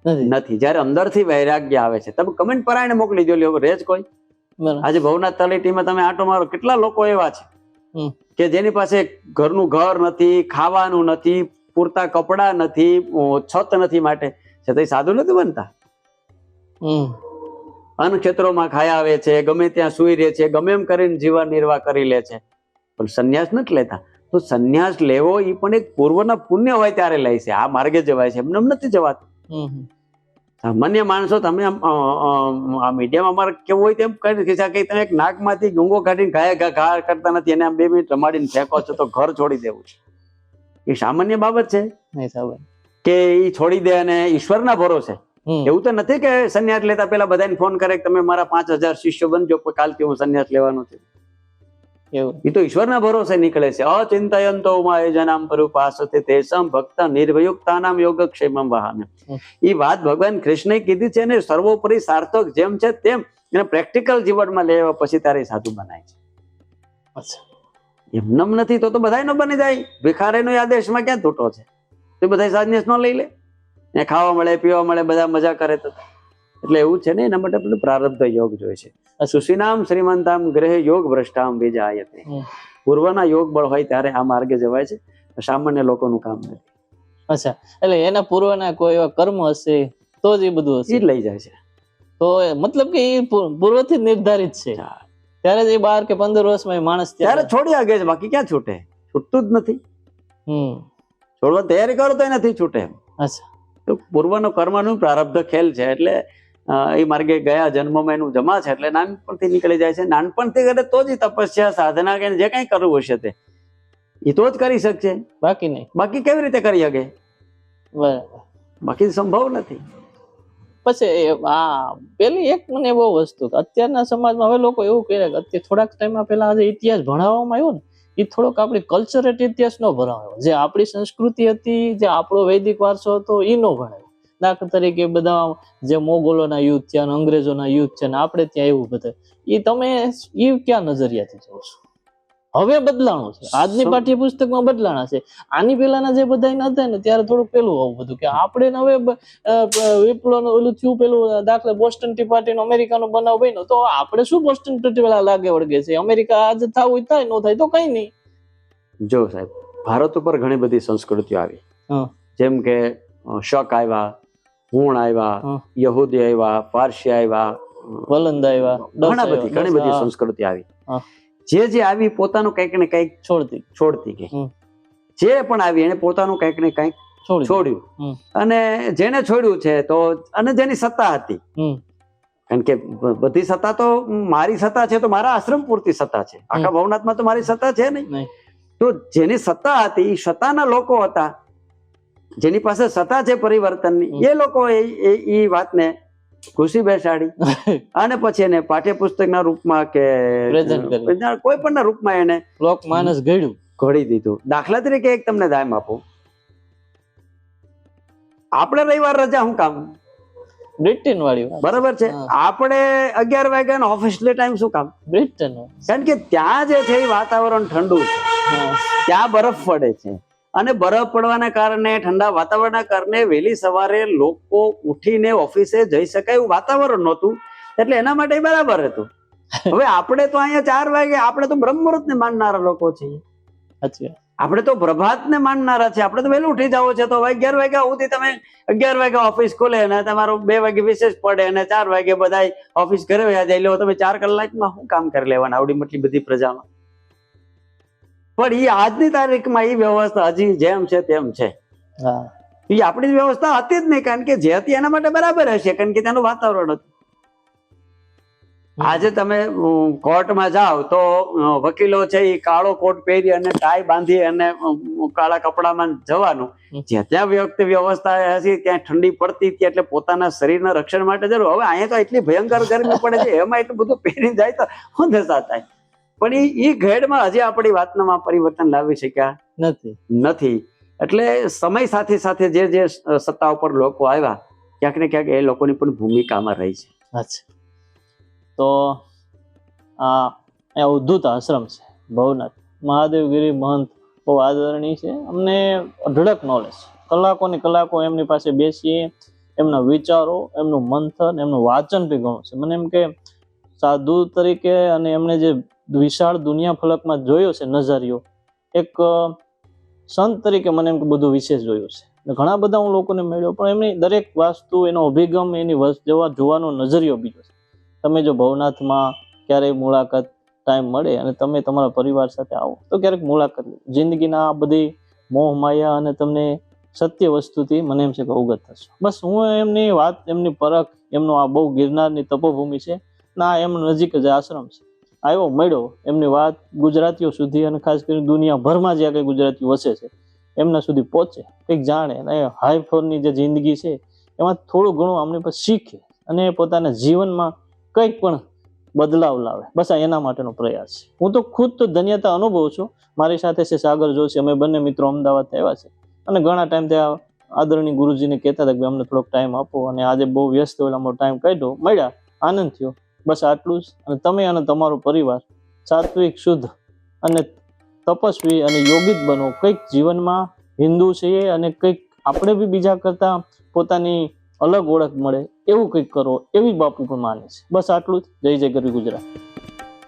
S1: નથી. જયારે અંદરથી વૈરાગ્ય આવે છે. તમે કમેન્ટ પરાયણે મોકલી દો, રેજ કોઈ. આજે ભવનાથ તળેટીમાં તમે આંટો મારો, કેટલા લોકો એવા છે કે જેની પાસે ઘરનું ઘર નથી, ખાવાનું નથી, પૂરતા કપડા નથી, છત નથી, માટે છતાંય સાધુ નથી બનતા. અન્ન ક્ષેત્રોમાં ખાયા આવે છે, ગમે ત્યાં સુઈ રહે છે, ગમે એમ કરીને જીવન નિર્વાહ કરી લે છે, પણ સંન્યાસ નથી લેતા. તો સંન્યાસ લેવો એ પણ એક પૂર્વના પુણ્ય હોય ત્યારે લે છે. આ માર્ગે જવાય છે, એમને નથી જવાતું. સામાન્ય માણસો, તમે આ મીડિયામાં અમારે કેવું હોય તેમ કહી શકે, તમે એક નાકમાંથી ગુંગો કાઢીને ઘા કરતા નથી, એને આમ 2 મિનિટ રમાડીને ફેંકો છો તો ઘર છોડી દેવું છે. એ સામાન્ય બાબત છે કે એ છોડી દે અને ઈશ્વરના ભરોસે. એવું તો નથી કે સંન્યાસ લેતા પેલા બધાને ફોન કરે કે તમે મારા 5000 શિષ્યો બનજો, કાલથી હું સંન્યાસ લેવાનો છું. એ તો ઈશ્વરના ભરોસે નીકળે છે. અચિંતયંતો જનામ પરુપાસતે તેષામ ભક્ત નિર્ભયુક્તાનામ યોગક્ષેમમ વહામ્ય. એ વાત ભગવાન કૃષ્ણએ કીધી છે ને, સર્વોપરી સાર્થક જેમ છે તેમ એને પ્રેક્ટિકલ જીવનમાં લેવા પછી તારે સાધુ બનાય છે. એમનેમ નથી તો બધા નો બની જાય. ભિખારીનો આદેશમાં ક્યાં તૂટો છે? તો બધા સંન્યાસ ન લઈ લે, ખાવા મળે, પીવા મળે, બધા મજા કરે. તો એટલે એવું છે ને, એના માટે આપણે પ્રારબ્ધ યોગ જોઈએ છે. સુશીનામ શ્રીમંતામ ગ્રહ યોગ ભ્રષ્ટામ વિજાયતે. પૂર્વના યોગ બળ હોય ત્યારે આ માર્ગે જવાય છે, સામાન્ય લોકોનું કામ નથી.
S2: એટલે એના પૂર્વના કોઈ એવા કર્મ હશે તો જ એ બધું હશે,
S1: લઈ જાય છે.
S2: તો મતલબ કે એ પૂર્વથી નિર્ધારિત છે. ત્યારે જ 12 કે 15 વર્ષમાં માણસ ત્યારે
S1: છોડી આગે છે, બાકી ક્યાં છૂટે? છૂટતું જ નથી. છોડવા તૈયારી કરો તો નથી છૂટે. તો પૂર્વનો કર્મનું પ્રારબ્ધ ખેલ છે. એટલે એ માર્ગે ગયા જન્મમાં એનું જમા છે, એટલે નાનપણથી નીકળી જાય છે. નાનપણથી કરે તો જ તપસ્યા, સાધના કે જે કઈ કરવું હશે તે એ તો જ કરી શકશે,
S2: બાકી નહીં.
S1: બાકી કેવી રીતે કરી શકે? બાકી સંભવ નથી.
S2: પછી પેલી એક મને બહુ વસ્તુ, અત્યારના સમાજમાં હવે લોકો એવું કહે કે અત્યારે થોડાક ટાઈમમાં પેલા આજે ઇતિહાસ ભણાવવામાં આવ્યો ને, એ થોડોક આપણી કલ્ચરેટ ઇતિહાસ ન ભણાવ્યો. જે આપણી સંસ્કૃતિ હતી, જે આપણો વૈદિક વારસો હતો, એ ન ભણાવ્યો. દાખલા તરીકે બધા જે મોગલોના યુદ્ધ થયા, અંગ્રેજોના યુદ્ધ છે, ને આપણે ત્યાં એવું બધા, એ તમે ક્યાં નજરિયાથી જોવો છો? હવે બદલાણું છે, આજની પાઠ્યપુસ્તકમાં બદલાણા છે. આની પેલાના જે બધા હતા ને ત્યારે થોડુંક પેલું આવું બધું કે આપણે ને હવે વિપ્લવ ઓલું થયું, પેલું દાખલા બોસ્ટન ટી પાર્ટી નો અમેરિકાનો બનાવ બન્યો, તો આપણે શું બોસ્ટન ટી વાળા લાગે વળગે છે, અમેરિકા આજે થવું થાય ન થાય તો કઈ નહીં. જો
S1: સાહેબ, ભારત ઉપર ઘણી બધી સંસ્કૃતિઓ આવી, જેમ કે શક આવ્યા, હુણ આવ્યા, યહૂદી આવ્યા, પારસી આવ્યા,
S2: વલંદ આવ્યા,
S1: ઘણી બધી સંસ્કૃતિ આવી. જે આવી પોતાનું કંઈક ને કંઈક છોડતી ગઈ. જે પણ આવી એને પોતાનું કંઈક ને કંઈક છોડ્યું, અને જેને છોડ્યું છે તો અને જેની સત્તા હતી, કારણ કે બધી સત્તા તો મારી સત્તા છે તો મારા આશ્રમ પૂરતી સત્તા છે, આખા ભવનાથમાં તો મારી સત્તા છે નહીં. તો જેની સત્તા હતી એ સત્તાના લોકો હતા, જેની પાસે સત્તા છે પરિવર્તનની, એ લોકો એ વાતને ખુશી બેસાડી અને પછી એને પાઠ્યપુસ્તકના રૂપમાં કે કોઈ પણ ના રૂપમાં એને
S2: લોકમાનસ ઘડી
S1: દીધું. દાખલા તરીકે એક તમને દાયમ આપું, આપણે રવિવાર રજા શું કામ?
S2: બ્રિટન વાળી
S1: બરાબર છે. આપણે 11 વાગ્યાનો ઓફિસ ટાઈમ શું કામ?
S2: બ્રિટન.
S1: કારણ કે ત્યાં જે છે એ વાતાવરણ ઠંડુ છે, ત્યાં બરફ પડે છે, અને બરફ પડવાના કારણે, ઠંડા વાતાવરણના કારણે વહેલી સવારે લોકો ઉઠીને ઓફિસે જઈ શકાય એવું વાતાવરણ નહોતું, એટલે એના માટે બરાબર હતું. હવે આપણે તો અહીંયા 4 વાગે, આપણે તો બ્રહ્મ મુહૂર્ત ને માનનારા લોકો છીએ, આપણે તો પ્રભાત ને માનનારા છે, આપણે તો વહેલું ઉઠી જાવ છે. તો 11 વાગ્યા સુધી તમે 11 વાગ્યા ઓફિસ ખોલે અને તમારો 2 વાગે વિશેષ પડે અને 4 વાગે બધા ઓફિસ ઘરે વયા જાય, લો તમે 4 કલાકમાં શું કામ કરી લેવાના આવડી મોટી બધી પ્રજામાં? પણ એ આજની તારીખમાં એ વ્યવસ્થા હજી જેમ છે તેમ છે. એ આપણી વ્યવસ્થા હતી જ નહીં, કારણ કે જે હતી એના માટે બરાબર હશે, કારણ કે તેનું વાતાવરણ હતું. આજે તમે કોર્ટમાં જાઓ તો વકીલો છે એ કાળો કોટ પહેરી અને ટાઈ બાંધી અને કાળા કપડામાં જવાનું. જે ત્યાં વ્યવસ્થા હશે ત્યાં ઠંડી પડતી હતી એટલે પોતાના શરીરના રક્ષણ માટે જરૂર. હવે અહીંયા તો એટલી ભયંકર ગરમી પડે છે, એમાં એટલું બધું પહેરી જાય તો શું દશા થાય? પણ એ ઘેડમાં હજી આપણી વાતનામાં પરિવર્તન લાવી શક્યા નથી. એટલે સમય સાથે સાથે જે સત્તા ઉપર લોકો આવ્યા, ક્યાંક ને ક્યાંક એ લોકોની પણ ભૂમિકામાં રહી છે.
S2: તો આ ઉદ્ધત આશ્રમ છે ભવનાથ, મહાદેવગીરી મહંત બહુ આદરણીય છે. અમને અઢળક નોલેજ, કલાકોની કલાકો એમની પાસે બેસીએ, એમના વિચારો, એમનું મંથન, એમનું વાંચન બી ઘણું છે. મને એમ કે સાધુ તરીકે અને એમને જે વિશાળ દુનિયા ફલકમાં જોયો છે નજરિયો, એક સંત તરીકે મને એમ કે બધું વિશેષ જોયું છે. ઘણા બધા હું લોકોને મળ્યો, પણ એમની દરેક વાસ્તુ, એનો અભિગમ, એની જોવાનો નજરિયો બીજો છે. તમે જો ભવનાથમાં ક્યારેય મુલાકાત ટાઈમ મળે અને તમે તમારા પરિવાર સાથે આવો તો ક્યારેક મુલાકાત લો. જિંદગીના આ બધી મોહ માયા અને તમને સત્ય વસ્તુથી મને એમ છે કે અવગત થશો. બસ હું એમની વાત, એમની પરખ, એમનો આ બહુ ગિરનારની તપોભૂમિ છે ના, એમ નજીક જ આશ્રમ છે, આવ્યો મળ્યો, એમની વાત ગુજરાતીઓ સુધી અને ખાસ કરીને દુનિયાભરમાં જ્યાં કંઈ ગુજરાતીઓ વસે છે એમના સુધી પહોંચે, કંઈક જાણે, અને હાઈ ફ્લોરની જે જિંદગી છે એમાં થોડું ઘણું આમની પાસે શીખે અને પોતાના જીવનમાં કંઈક પણ બદલાવ લાવે. બસ આ એના માટેનો પ્રયાસ છે. હું તો ખુદ તો ધન્યતા અનુભવું છું. મારી સાથે છે સાગર જોશી, અમે બંને મિત્રો અમદાવાદ આવ્યા છે અને ઘણા ટાઈમ ત્યાં આદરણીય ગુરુજીને કહેતા હતા કે અમને થોડોક ટાઈમ આપો, અને આજે બહુ વ્યસ્ત હોય અમારો ટાઈમ કાઢ્યો, મળ્યા, આનંદ થયો. બસ આટલું જ. અને તમે અને તમારો પરિવાર સાત્વિક, શુદ્ધ અને તપસ્વી અને યોગિત બનો. કંઈક જીવનમાં હિન્દુ છીએ અને કંઈક આપણે બી બીજા કરતા પોતાની અલગ ઓળખ મળે એવું કંઈક કરો, એવી બાપુ પણ માને છે. બસ આટલું જ. જય જય ગરવી ગુજરાત.